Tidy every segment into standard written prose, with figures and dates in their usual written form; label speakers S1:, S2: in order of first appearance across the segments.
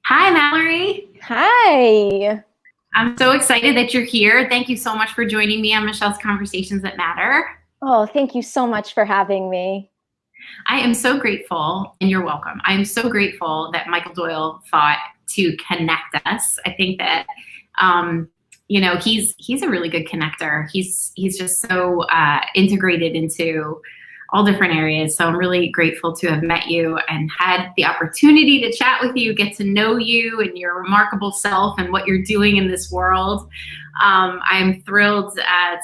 S1: Hi, Mallory.
S2: Hi.
S1: I'm so excited that you're here. Thank you so much for joining me on Michelle's Conversations That Matter.
S2: Oh, thank you so much for having me.
S1: I am so grateful, and you're welcome. I am so grateful that Michael Doyle thought to connect us. I think that, he's a really good connector. He's just so integrated into all different areas. So I'm really grateful to have met you and had the opportunity to chat with you, get to know you and your remarkable self and what you're doing in this world. I'm thrilled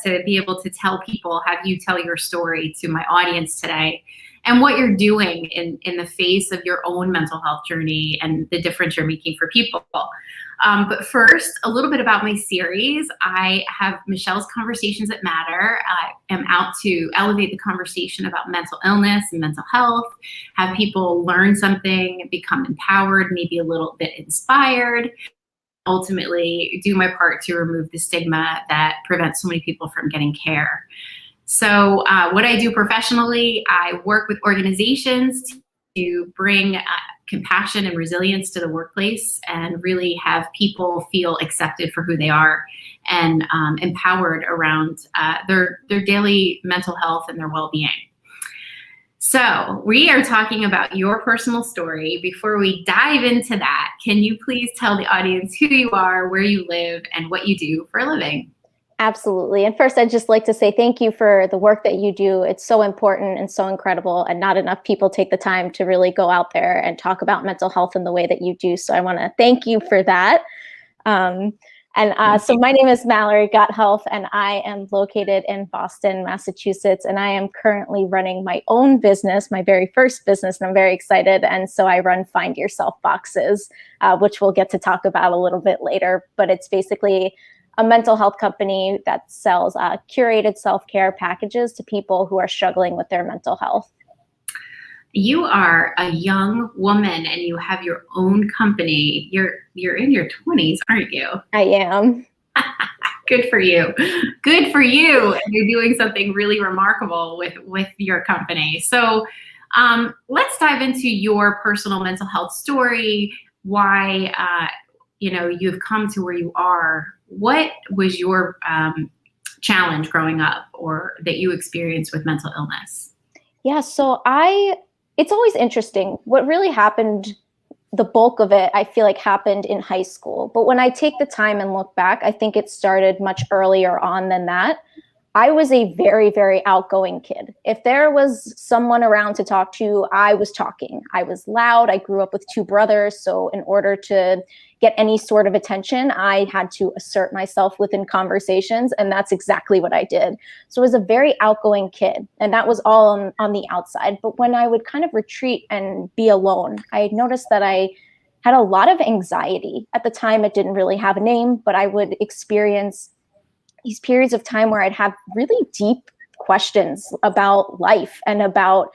S1: to be able to tell people, have you tell your story to my audience today and what you're doing in the face of your own mental health journey and the difference you're making for people. But first, a little bit about my series. I have Michelle's Conversations That Matter. I am out to elevate the conversation about mental illness and mental health, have people learn something, become empowered, maybe a little bit inspired, ultimately do my part to remove the stigma that prevents so many people from getting care. So what I do professionally, I work with organizations to bring compassion and resilience to the workplace and really have people feel accepted for who they are and empowered around their daily mental health and their well-being. So we are talking about your personal story. Before we dive into that, can you please tell the audience who you are, where you live, and what you do for a living?
S2: Absolutely. And first, I'd just like to say thank you for the work that you do. It's so important and so incredible, and not enough people take the time to really go out there and talk about mental health in the way that you do. So I want to thank you for that. So my name is Mallory Gothelf, and I am located in Boston, Massachusetts, and I am currently running my own business, my very first business, and I'm very excited. And so I run Find Yourself Boxes, which we'll get to talk about a little bit later, but it's basically a mental health company that sells curated self-care packages to people who are struggling with their mental health.
S1: You are a young woman and you have your own company. You're in your 20s, aren't you?
S2: I am.
S1: Good for you. Good for you. And you're doing something really remarkable with your company. So let's dive into your personal mental health story, why you've come to where you are. What was your challenge growing up or that you experienced with mental illness?
S2: Yeah, it's always interesting. What really happened, the bulk of it, I feel like happened in high school. But when I take the time and look back, I think it started much earlier on than that. I was a very, very outgoing kid. If there was someone around to talk to, I was talking. I was loud. I grew up with two brothers. So in order to get any sort of attention, I had to assert myself within conversations. And that's exactly what I did. So I was a very outgoing kid. And that was all on the outside. But when I would kind of retreat and be alone, I noticed that I had a lot of anxiety. At the time, it didn't really have a name, but I would experience these periods of time where I'd have really deep questions about life and about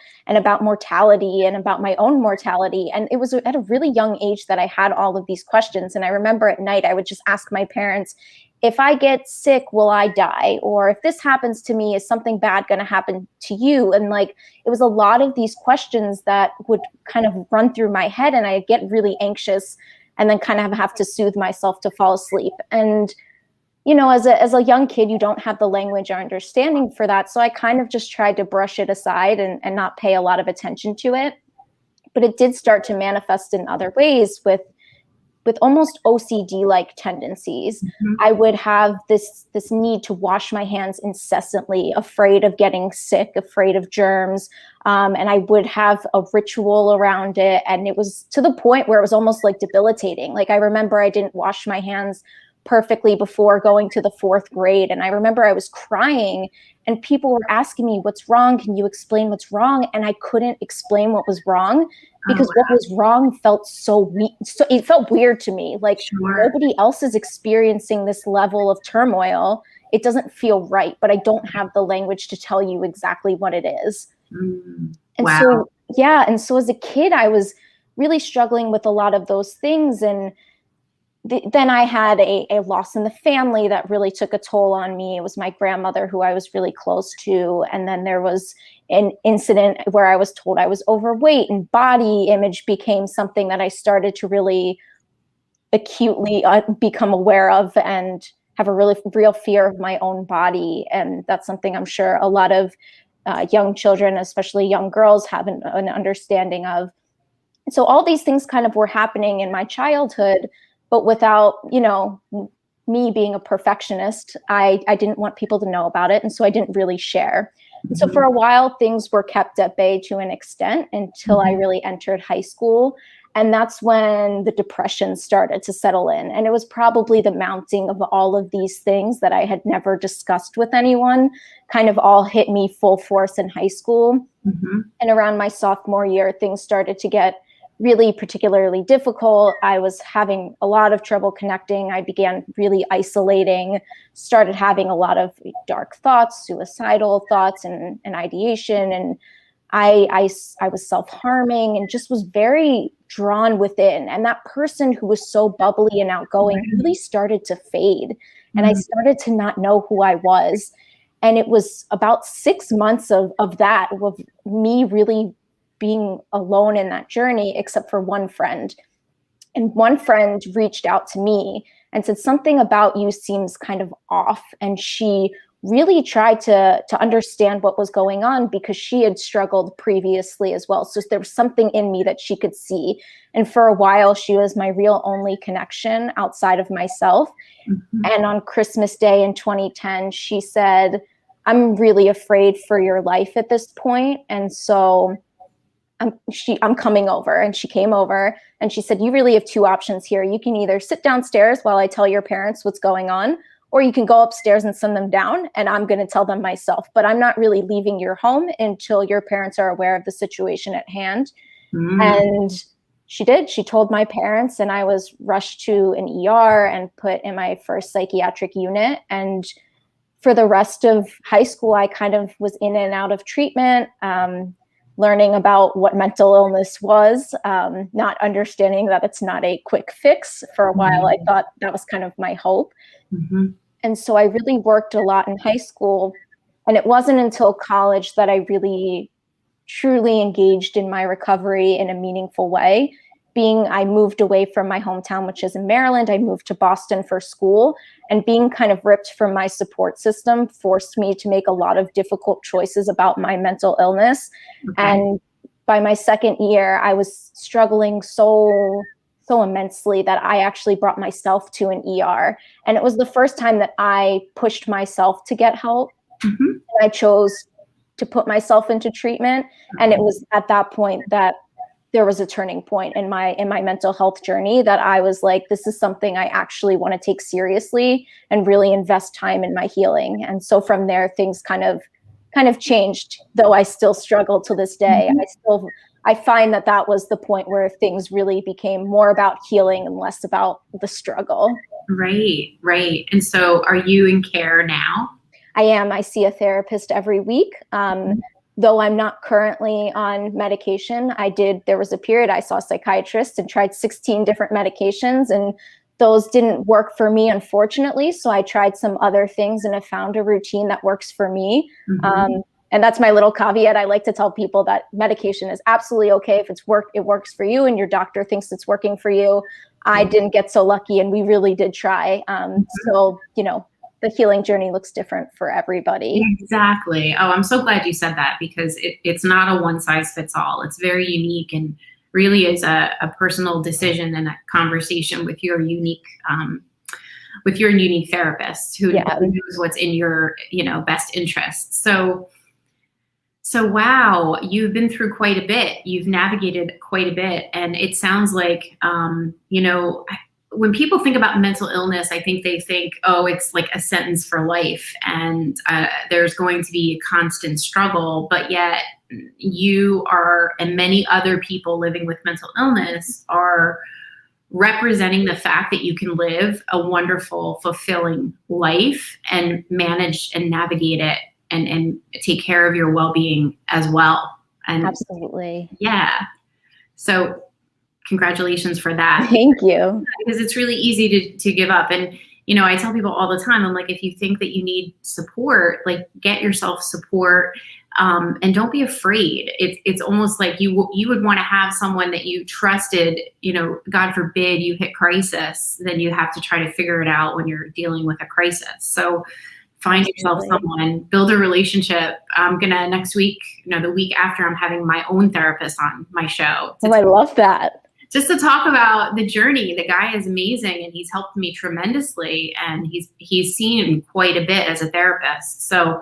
S2: mortality and about my own mortality. And it was at a really young age that I had all of these questions. And I remember at night, I would just ask my parents, if I get sick, will I die? Or if this happens to me, is something bad going to happen to you? And like, it was a lot of these questions that would kind of run through my head, and I'd get really anxious and then kind of have to soothe myself to fall asleep. And as a young kid, you don't have the language or understanding for that. So I kind of just tried to brush it aside and not pay a lot of attention to it. But it did start to manifest in other ways with almost OCD-like tendencies.
S1: Mm-hmm.
S2: I would have this need to wash my hands incessantly, afraid of getting sick, afraid of germs. And I would have a ritual around it. And it was to the point where it was almost like debilitating. Like, I remember I didn't wash my hands perfectly before going to the 4th grade. And I remember I was crying and people were asking me, what's wrong? Can you explain what's wrong? And I couldn't explain what was wrong because what was wrong felt so it felt weird to me. Like, nobody else is experiencing this level of turmoil. It doesn't feel right, but I don't have the language to tell you exactly what it is. And so as a kid, I was really struggling with a lot of those things. And then I had a loss in the family that really took a toll on me. It was my grandmother, who I was really close to. And then there was an incident where I was told I was overweight, and body image became something that I started to really acutely become aware of and have a really real fear of my own body. And that's something I'm sure a lot of young children, especially young girls, have an understanding of. So all these things kind of were happening in my childhood, but without, me being a perfectionist, I didn't want people to know about it. And so I didn't really share. And so for a while, things were kept at bay to an extent until I really entered high school. And that's when the depression started to settle in. And it was probably the mounting of all of these things that I had never discussed with anyone kind of all hit me full force in high school. And around my sophomore year, things started to get really particularly difficult. I was having a lot of trouble connecting. I began really isolating, started having a lot of dark thoughts, suicidal thoughts and ideation. And I was self-harming and just was very drawn within. And that person who was so bubbly and outgoing really started to fade. And I started to not know who I was. And it was about 6 months of that, of me really being alone in that journey, except for one friend. And one friend reached out to me and said, something about you seems kind of off. And she really tried to understand what was going on because she had struggled previously as well. So there was something in me that she could see. And for a while, she was my real only connection outside of myself. And on Christmas Day in 2010, she said, I'm really afraid for your life at this point. And so I'm coming over. And she came over and she said, you really have two options here. You can either sit downstairs while I tell your parents what's going on, or you can go upstairs and send them down and I'm going to tell them myself, but I'm not really leaving your home until your parents are aware of the situation at hand. And she did. She told my parents and I was rushed to an ER and put in my first psychiatric unit. And for the rest of high school, I kind of was in and out of treatment, learning about what mental illness was, not understanding that it's not a quick fix. For a while, I thought that was kind of my hope. And so I really worked a lot in high school. And it wasn't until college that I really truly engaged in my recovery in a meaningful way. I moved away from my hometown, which is in Maryland. I moved to Boston for school, and being kind of ripped from my support system forced me to make a lot of difficult choices about my mental illness. And by my second year, I was struggling so immensely that I actually brought myself to an ER. And it was the first time that I pushed myself to get help. And I chose to put myself into treatment. And it was at that point that there was a turning point in my mental health journey that I was like, this is something I actually want to take seriously and really invest time in my healing. And so from there, things kind of changed, though I still struggle to this day. I find that was the point where things really became more about healing and less about the struggle.
S1: Right. And so are you in care now?
S2: I am. I see a therapist every week. Though I'm not currently on medication, there was a period I saw a psychiatrist and tried 16 different medications, and those didn't work for me, unfortunately. So I tried some other things and I found a routine that works for me. And that's my little caveat. I like to tell people that medication is absolutely okay if it works for you and your doctor thinks it's working for you. I didn't get so lucky, and we really did try. So, the healing journey looks different for everybody.
S1: Exactly. Oh, I'm so glad you said that, because it's not a one size fits all. It's very unique and really is a personal decision and a conversation with your unique therapist who knows what's in your, best interest. So wow, you've been through quite a bit. You've navigated quite a bit. And it sounds like, when people think about mental illness, I think they think, oh, it's like a sentence for life and there's going to be a constant struggle. But yet you are, and many other people living with mental illness are representing the fact that you can live a wonderful, fulfilling life and manage and navigate it and take care of your well-being as well. And
S2: absolutely.
S1: Yeah. So congratulations for that.
S2: Thank you.
S1: Because it's really easy to give up. And I tell people all the time, I'm like, if you think that you need support, like get yourself support, and don't be afraid. It's almost like you would want to have someone that you trusted, God forbid you hit crisis, then you have to try to figure it out when you're dealing with a crisis. So find yourself someone, build a relationship. I'm gonna next week, the week after, I'm having my own therapist on my show.
S2: Oh, I love that.
S1: Just to talk about the journey. The guy is amazing and he's helped me tremendously, and he's seen quite a bit as a therapist. So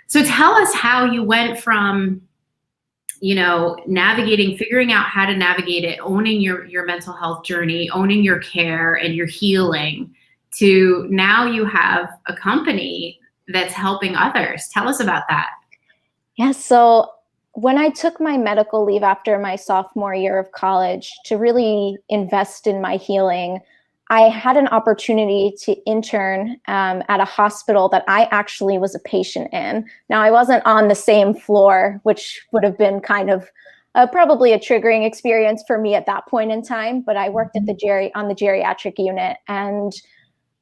S1: tell us how you went from, navigating, figuring out how to navigate it, owning your mental health journey, owning your care and your healing, to now you have a company that's helping others. Tell us about that.
S2: Yeah, so when I took my medical leave after my sophomore year of college to really invest in my healing, I had an opportunity to intern at a hospital that I actually was a patient in. Now, I wasn't on the same floor, which would have been kind of probably a triggering experience for me at that point in time, but I worked at on the geriatric unit. And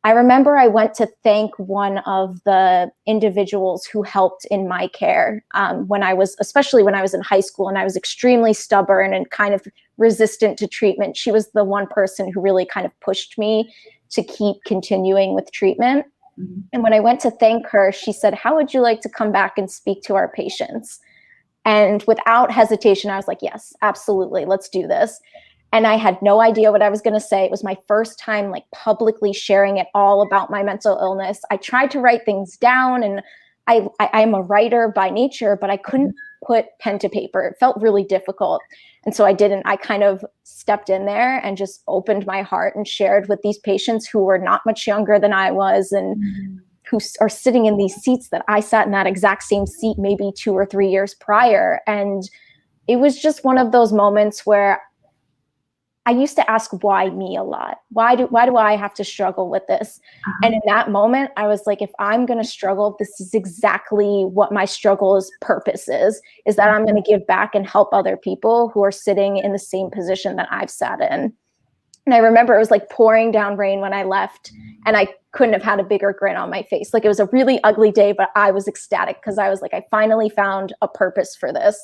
S2: I remember I went to thank one of the individuals who helped in my care especially when I was in high school and I was extremely stubborn and kind of resistant to treatment. She was the one person who really kind of pushed me to keep continuing with treatment. Mm-hmm. And when I went to thank her, she said, "How would you like to come back and speak to our patients?" And without hesitation, I was like, "Yes, absolutely. Let's do this." And I had no idea what I was going to say. It was my first time like publicly sharing it all about my mental illness. I tried to write things down, and I'm a writer by nature, but I couldn't put pen to paper. It felt really difficult. And so I didn't. I kind of stepped in there and just opened my heart and shared with these patients who were not much younger than I was, and who are sitting in these seats that I sat in that exact same seat maybe 2 or 3 years prior. And it was just one of those moments where I used to ask why me a lot. Why do I have to struggle with this? Uh-huh. And in that moment, I was like, if I'm going to struggle, this is exactly what my struggle's purpose is that I'm going to give back and help other people who are sitting in the same position that I've sat in. And I remember it was like pouring down rain when I left, and I couldn't have had a bigger grin on my face. Like, it was a really ugly day, but I was ecstatic because I was like, I finally found a purpose for this.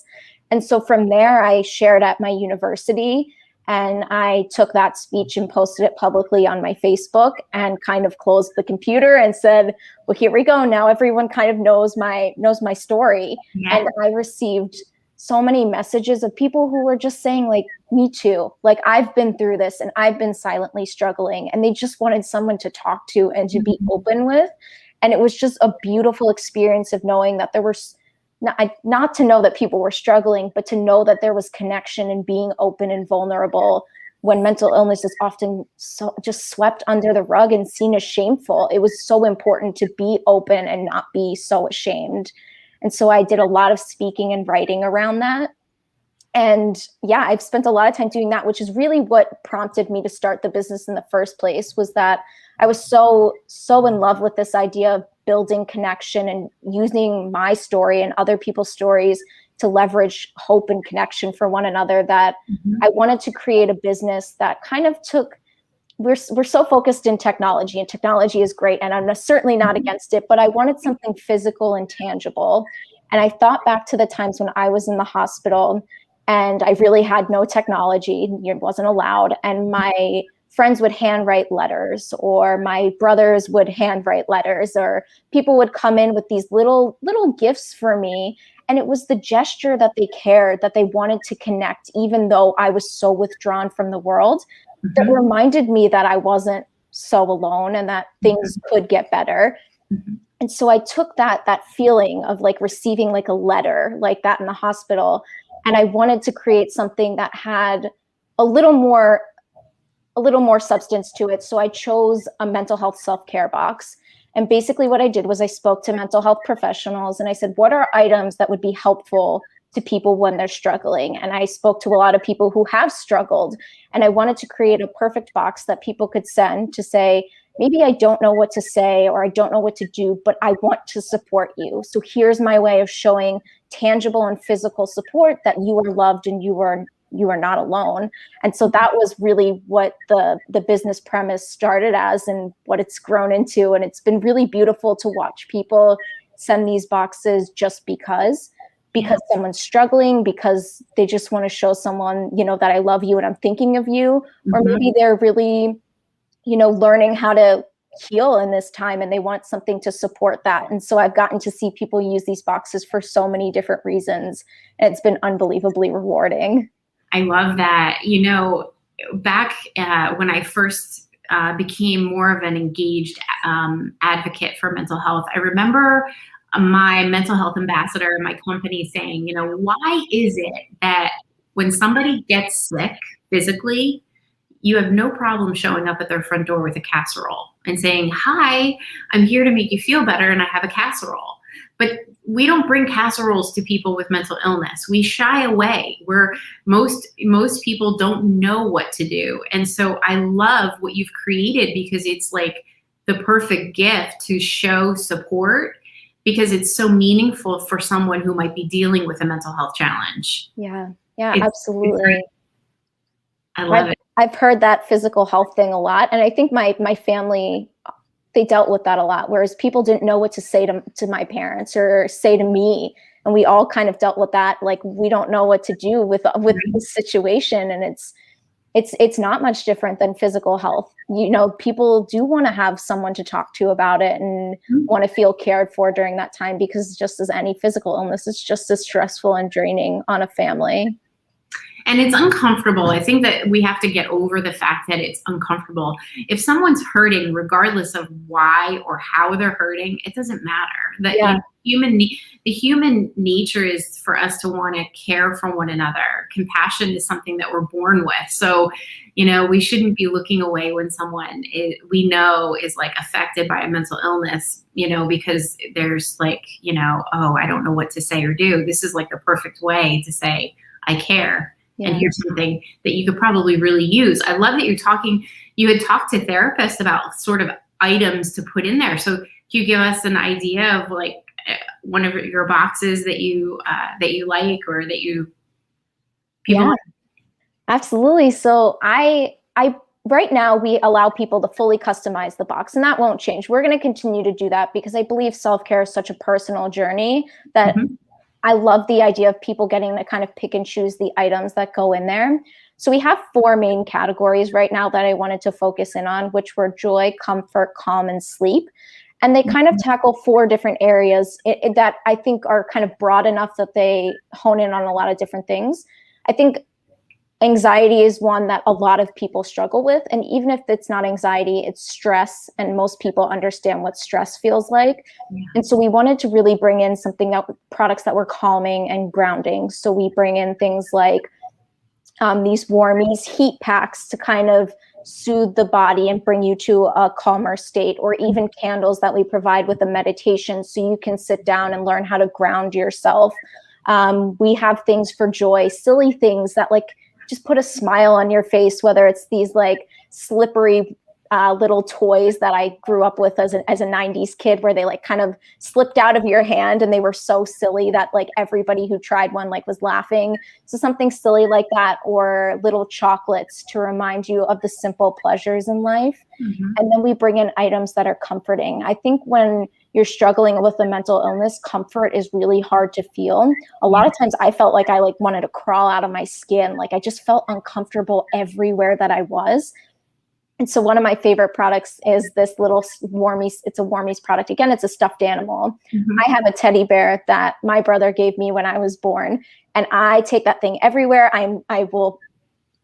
S2: And so from there, I shared at my university. And I took that speech and posted it publicly on my Facebook and kind of closed the computer and said, well, here we go. Now everyone kind of knows my story. Yeah. And I received so many messages of people who were just saying, like, me too. Like, I've been through this and I've been silently struggling. And they just wanted someone to talk to and to be open with. And it was just a beautiful experience of knowing that there were not to know that people were struggling, but to know that there was connection and being open and vulnerable when mental illness is often so just swept under the rug and seen as shameful. It was so important to be open and not be so ashamed. And so I did a lot of speaking and writing around that. And yeah, I've spent a lot of time doing that, which is really what prompted me to start the business in the first place, was that I was so in love with this idea of building connection and using my story and other people's stories to leverage hope and connection for one another, that I wanted to create a business that kind of took, we're so focused in technology, and technology is great, and I'm certainly not against it, but I wanted something physical and tangible. And I thought back to the times when I was in the hospital and I really had no technology, it wasn't allowed, and my friends would handwrite letters, or my brothers would handwrite letters, or people would come in with these little gifts for me. And it was the gesture that they cared, that they wanted to connect, even though I was so withdrawn from the world, that reminded me that I wasn't so alone and that things could get better. And so I took that feeling of like receiving like a letter like that in the hospital, and I wanted to create something that had a little more substance to it. So I chose a mental health self-care box. And basically what I did was I spoke to mental health professionals and I said, what are items that would be helpful to people when they're struggling? And I spoke to a lot of people who have struggled. And I wanted to create a perfect box that people could send to say, maybe I don't know what to say, or I don't know what to do, but I want to support you. So here's my way of showing tangible and physical support that you are loved and you are you are not alone. And so that was really what the business premise started as and what it's grown into. And it's been really beautiful to watch people send these boxes just because someone's struggling, because they just want to show someone, that I love you and I'm thinking of you, or maybe they're really, learning how to heal in this time and they want something to support that. And so I've gotten to see people use these boxes for so many different reasons, and it's been unbelievably rewarding.
S1: I love that. Back when I first became more of an engaged advocate for mental health, I remember my mental health ambassador in my company saying, why is it that when somebody gets sick physically, you have no problem showing up at their front door with a casserole and saying, hi, I'm here to make you feel better and I have a casserole. But we don't bring casseroles to people with mental illness. We shy away. Most people don't know what to do. And so I love what you've created, because it's like the perfect gift to show support, because it's so meaningful for someone who might be dealing with a mental health challenge.
S2: Yeah, absolutely.
S1: I love it.
S2: I've heard that physical health thing a lot. And I think my family, they dealt with that a lot, whereas people didn't know what to say to my parents or say to me. And we all kind of dealt with that. Like, we don't know what to do with this situation. And it's not much different than physical health. People do want to have someone to talk to about it and want to feel cared for during that time, because just as any physical illness, it's just as stressful and draining on a family.
S1: And it's uncomfortable. I think that we have to get over the fact that it's uncomfortable. If someone's hurting, regardless of why or how they're hurting, it doesn't matter. The human nature is for us to want to care for one another. Compassion is something that we're born with. So, we shouldn't be looking away when someone we know is like affected by a mental illness, because there's like, oh, I don't know what to say or do. This is like the perfect way to say, I care. Yeah. And here's something that you could probably really use. I love that you had talked to therapists about sort of items to put in there. So can you give us an idea of like one of your boxes that you like, or that people like?
S2: Absolutely. So I right now we allow people to fully customize the box, and that won't change. We're going to continue to do that because I believe self-care is such a personal journey that I love the idea of people getting to kind of pick and choose the items that go in there. So we have 4 main categories right now that I wanted to focus in on, which were joy, comfort, calm, and sleep. And they kind of tackle 4 different areas that I think are kind of broad enough that they hone in on a lot of different things. I think anxiety is one that a lot of people struggle with. And even if it's not anxiety, it's stress. And most people understand what stress feels like. Yeah. And so we wanted to really bring in products that were calming and grounding. So we bring in things like these warmies, heat packs to kind of soothe the body and bring you to a calmer state, or even candles that we provide with a meditation so you can sit down and learn how to ground yourself. We have things for joy, silly things that like just put a smile on your face, whether it's these like slippery little toys that I grew up with as a 90s kid, where they like kind of slipped out of your hand and they were so silly that like everybody who tried one like was laughing. So something silly like that, or little chocolates to remind you of the simple pleasures in life. And then we bring in items that are comforting. I think when you're struggling with a mental illness, comfort is really hard to feel. A lot of times I felt like I like wanted to crawl out of my skin. Like I just felt uncomfortable everywhere that I was. And so one of my favorite products is this little Warmies. It's a Warmies product. Again, it's a stuffed animal. I have a teddy bear that my brother gave me when I was born, and I take that thing everywhere. I will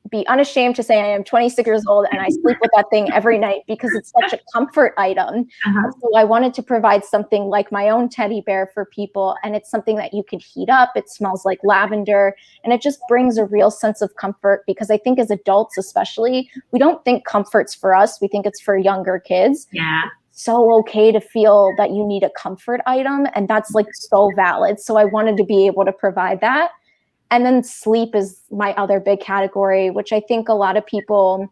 S2: be unashamed to say I am 26 years old and I sleep with that thing every night because it's such a comfort item. So I wanted to provide something like my own teddy bear for people, and it's something that you could heat up. It smells like lavender, and it just brings a real sense of comfort, because I think as adults especially, we don't think comfort's for us. We think it's for younger kids.
S1: Yeah.
S2: So okay to feel that you need a comfort item, and that's like so valid. So I wanted to be able to provide that. And then sleep is my other big category, which I think a lot of people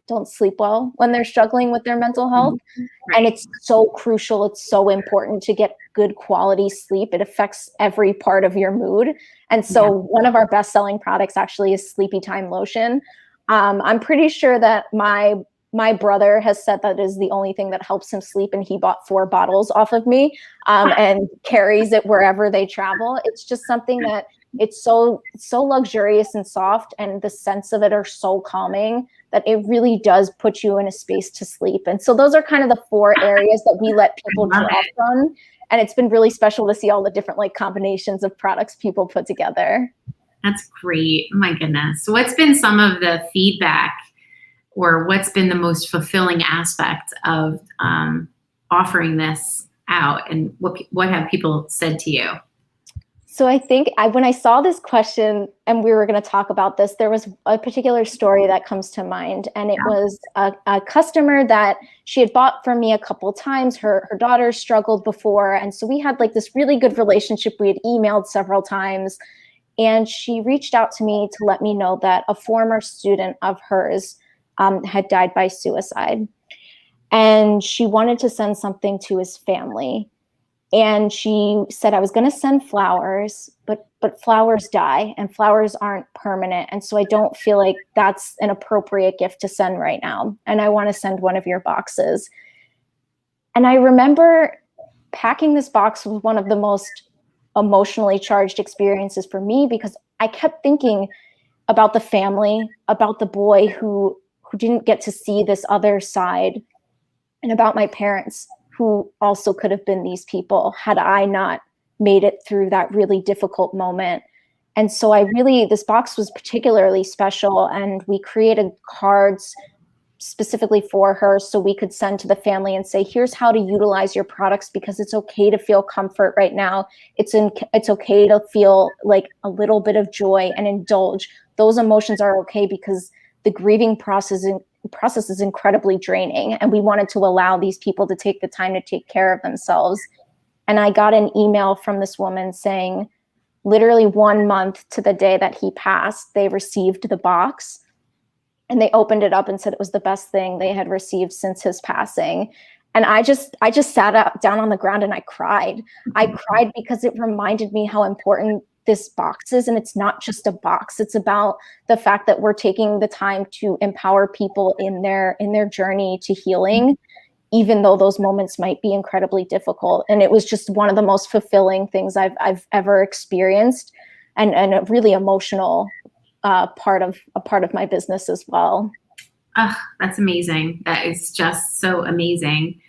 S2: don't sleep well when they're struggling with their mental health.
S1: Right.
S2: And it's so crucial. It's so important to get good quality sleep. It affects every part of your mood. And so one of our best-selling products actually is Sleepy Time Lotion. I'm pretty sure that my brother has said that is the only thing that helps him sleep, and he bought 4 bottles off of me and carries it wherever they travel. It's just something that it's so luxurious and soft, and the scents of it are so calming that it really does put you in a space to sleep. And so those are kind of the 4 areas that we let people draw from. And it's been really special to see all the different like combinations of products people put together.
S1: That's great. My goodness. So what's been some of the feedback, or what's been the most fulfilling aspect of offering this out, and what have people said to you?
S2: So I think when I saw this question and we were going to talk about this, there was a particular story that comes to mind. And it was a customer that she had bought from me a couple times. Her daughter struggled before. And so we had like this really good relationship. We had emailed several times. And she reached out to me to let me know that a former student of hers had died by suicide. And she wanted to send something to his family. And she said, I was going to send flowers, but flowers die and flowers aren't permanent. And so I don't feel like that's an appropriate gift to send right now. And I want to send one of your boxes. And I remember packing this box was one of the most emotionally charged experiences for me, because I kept thinking about the family, about the boy who didn't get to see this other side, and about my parents, who also could have been these people had I not made it through that really difficult moment. And so this box was particularly special, and we created cards specifically for her so we could send to the family and say, here's how to utilize your products, because it's okay to feel comfort right now. It's okay to feel like a little bit of joy and indulge. Those emotions are okay, because the grieving process is incredibly draining, and we wanted to allow these people to take the time to take care of themselves. And I got an email from this woman saying, literally 1 month to the day that he passed, they received the box, and they opened it up and said it was the best thing they had received since his passing. And I just sat down on the ground and I cried. I cried because it reminded me how important this box is. And it's not just a box. It's about the fact that we're taking the time to empower people in their journey to healing, even though those moments might be incredibly difficult. And it was just one of the most fulfilling things I've ever experienced, and a really emotional part of my business as well.
S1: Oh, that's amazing. That is just so amazing.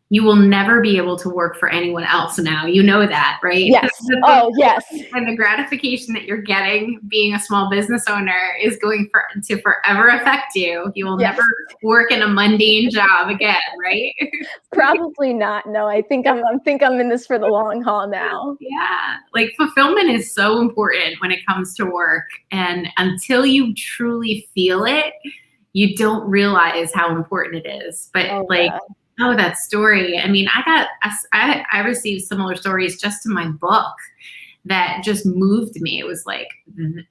S1: You will never be able to work for anyone else now. You know that, right?
S2: Yes. Oh, yes.
S1: And the gratification that you're getting being a small business owner is going to forever affect you. You will never work in a mundane job again, right?
S2: Probably not. No, I think I'm in this for the long haul now.
S1: Yeah. Like, fulfillment is so important when it comes to work. And until you truly feel it, you don't realize how important it is. But oh, that story. I mean, I received similar stories just to my book that just moved me. It was like,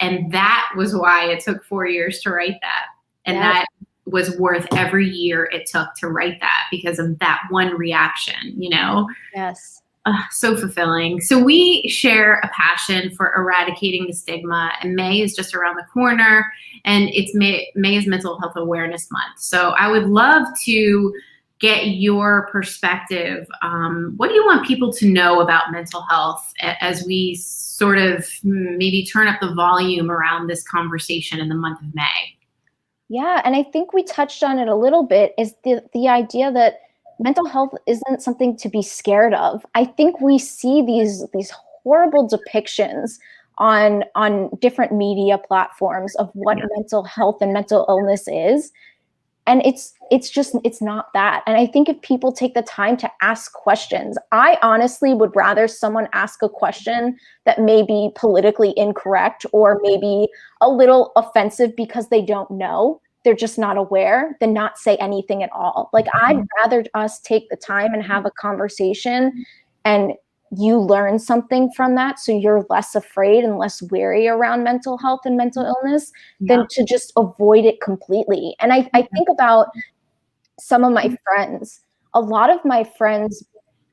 S1: and that was why it took 4 years to write that. And that was worth every year it took to write that, because of that one reaction, you know?
S2: Yes.
S1: So fulfilling. So we share a passion for eradicating the stigma, and May is just around the corner, and it's May is Mental Health Awareness Month. So I would love to get your perspective. What do you want people to know about mental health as we sort of maybe turn up the volume around this conversation in the month of May?
S2: Yeah, and I think we touched on it a little bit, is the idea that mental health isn't something to be scared of. I think we see these horrible depictions on different media platforms of what mental health and mental illness is. And it's not that. And I think if people take the time to ask questions, I honestly would rather someone ask a question that may be politically incorrect or maybe a little offensive because they don't know, they're just not aware, than not say anything at all. Like, I'd rather us take the time and have a conversation and you learn something from that, so you're less afraid and less wary around mental health and mental illness, than to just avoid it completely. And I think about some of my friends. A lot of my friends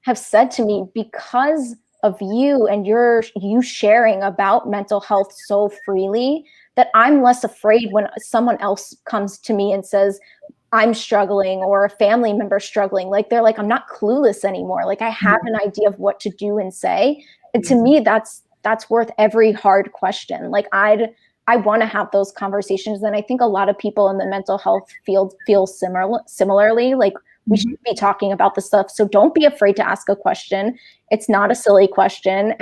S2: have said to me, because of you and you sharing about mental health so freely, that I'm less afraid when someone else comes to me and says, I'm struggling, or a family member struggling. Like, they're like, I'm not clueless anymore. Like, I have an idea of what to do and say. And to me, that's worth every hard question. Like, I want to have those conversations. And I think a lot of people in the mental health field feel similarly. Like, we should be talking about this stuff. So don't be afraid to ask a question. It's not a silly question.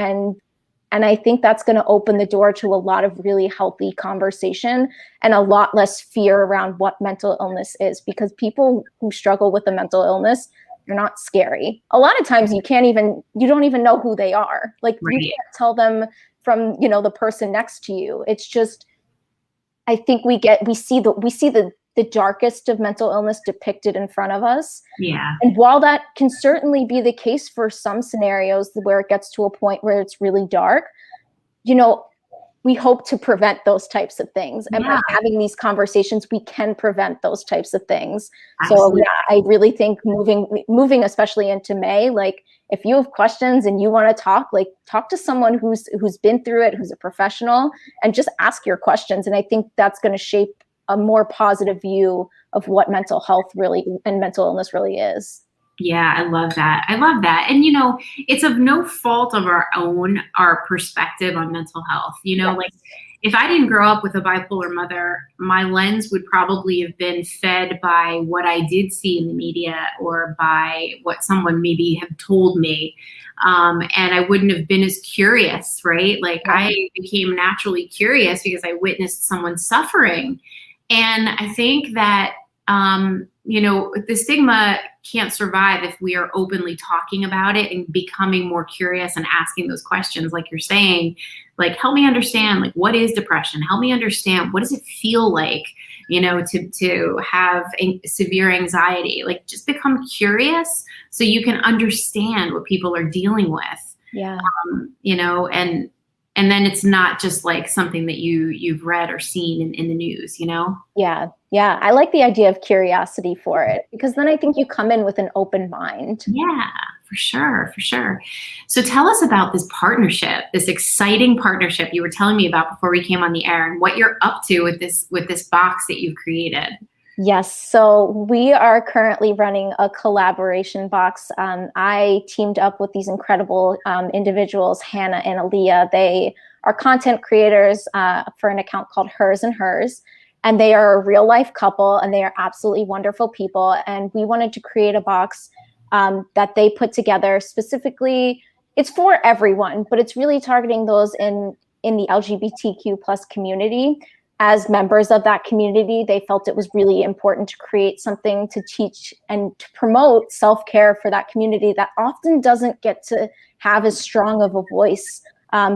S2: And I think that's going to open the door to a lot of really healthy conversation and a lot less fear around what mental illness is, because people who struggle with a mental illness, they're not scary. A lot of times you don't even know who they are. Like, you can't tell them from, the person next to you. It's just, I think we see the darkest of mental illness depicted in front of us.
S1: Yeah.
S2: And while that can certainly be the case for some scenarios where it gets to a point where it's really dark, we hope to prevent those types of things. And by having these conversations, we can prevent those types of things. Absolutely. So I really think moving especially into May, like, if you have questions and you want to talk to someone who's been through it, who's a professional, and just ask your questions. And I think that's going to shape a more positive view of what mental health really and mental illness really is.
S1: Yeah, I love that. And, it's of no fault of our perspective on mental health. Like, if I didn't grow up with a bipolar mother, my lens would probably have been fed by what I did see in the media or by what someone maybe have told me. And I wouldn't have been as curious, right? Like, I became naturally curious because I witnessed someone suffering. And I think that, the stigma can't survive if we are openly talking about it and becoming more curious and asking those questions. Like you're saying, like, help me understand, like, what is depression? Help me understand, what does it feel like, to have severe anxiety? Like, just become curious so you can understand what people are dealing with.
S2: Yeah.
S1: And then it's not just like something that you've read or seen in the news,
S2: Yeah. Yeah. I like the idea of curiosity for it, because then I think you come in with an open mind.
S1: Yeah, for sure. So tell us about this partnership, this exciting partnership you were telling me about before we came on the air, and what you're up to with this box that you've created.
S2: Yes. So we are currently running a collaboration box. I teamed up with these incredible individuals, Hannah and Aaliyah. They are content creators for an account called Hers and Hers. And they are a real life couple, and they are absolutely wonderful people. And we wanted to create a box that they put together specifically. It's for everyone, but it's really targeting those in the LGBTQ plus community. As members of that community, they felt it was really important to create something to teach and to promote self-care for that community that often doesn't get to have as strong of a voice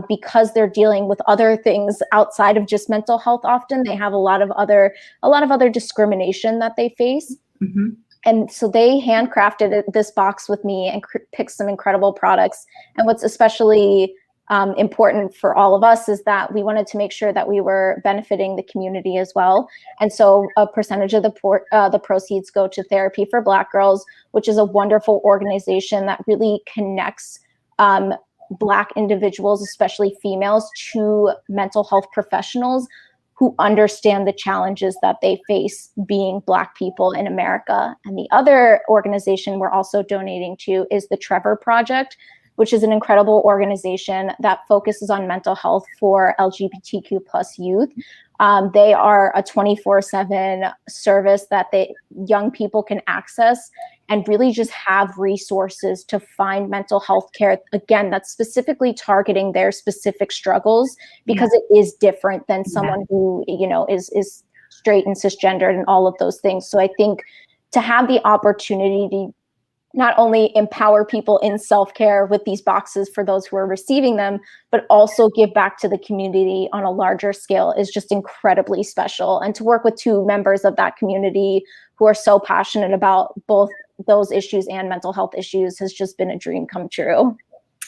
S2: because they're dealing with other things outside of just mental health. Often they have a lot of other discrimination that they face.
S1: Mm-hmm.
S2: And so they handcrafted this box with me and picked some incredible products. And what's especially important for all of us is that we wanted to make sure that we were benefiting the community as well. And so a percentage of the proceeds go to Therapy for Black Girls, which is a wonderful organization that really connects Black individuals, especially females, to mental health professionals who understand the challenges that they face being Black people in America. And the other organization we're also donating to is the Trevor Project, which is an incredible organization that focuses on mental health for LGBTQ plus youth. They are a 24/7 service that young people can access and really just have resources to find mental health care. Again, that's specifically targeting their specific struggles, because it is different than someone who, is straight and cisgendered and all of those things. So I think to have the opportunity to not only empower people in self-care with these boxes for those who are receiving them, but also give back to the community on a larger scale is just incredibly special. And to work with two members of that community who are so passionate about both those issues and mental health issues has just been a dream come true.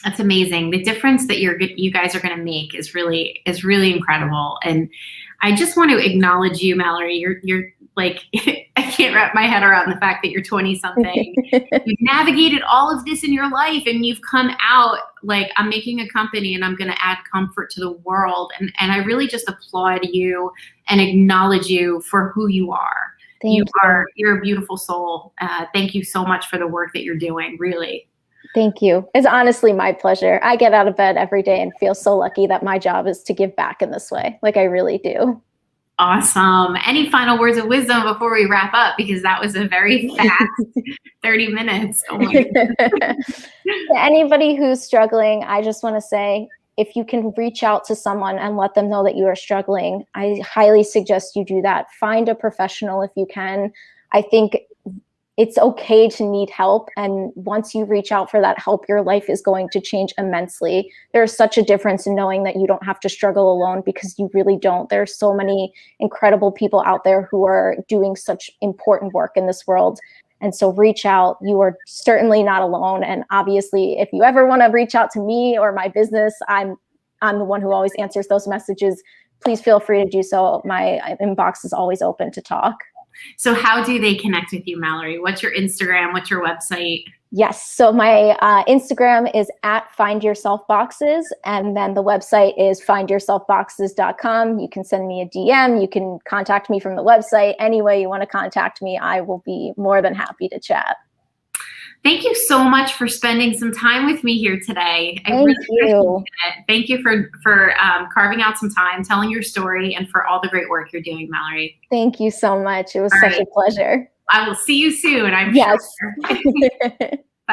S1: That's amazing. The difference that you guys are going to make is really incredible. And I just want to acknowledge you, Mallory. You're like, I can't wrap my head around the fact that you're 20 something. You've navigated all of this in your life, and you've come out like, I'm making a company and I'm going to add comfort to the world. And I really just applaud you and acknowledge you for who you are. You're a beautiful soul. Thank you so much for the work that you're doing. Really.
S2: Thank you. It's honestly my pleasure. I get out of bed every day and feel so lucky that my job is to give back in this way. Like, I really do. Awesome.
S1: Any final words of wisdom before we wrap up? Because that was a very fast 30 minutes. Oh my goodness.
S2: Anybody who's struggling, I just want to say, if you can reach out to someone and let them know that you are struggling, I highly suggest you do that. Find a professional if you can. I think it's okay to need help. And once you reach out for that help, your life is going to change immensely. There's such a difference in knowing that you don't have to struggle alone, because you really don't. There's so many incredible people out there who are doing such important work in this world. And so reach out. You are certainly not alone. And obviously, if you ever want to reach out to me or my business, I'm the one who always answers those messages. Please feel free to do so. My inbox is always open to talk.
S1: So how do they connect with you, Mallory? What's your Instagram? What's your website?
S2: Yes. So my Instagram is @findyourselfboxes. And then the website is findyourselfboxes.com. You can send me a DM. You can contact me from the website. Any way you want to contact me, I will be more than happy to chat.
S1: Thank you so much for spending some time with me here today.
S2: I really appreciate
S1: it. Thank you for carving out some time, telling your story, and for all the great work you're doing, Mallory.
S2: Thank you so much. It was such a pleasure.
S1: I will see you soon, I'm
S2: sure.
S1: Yes.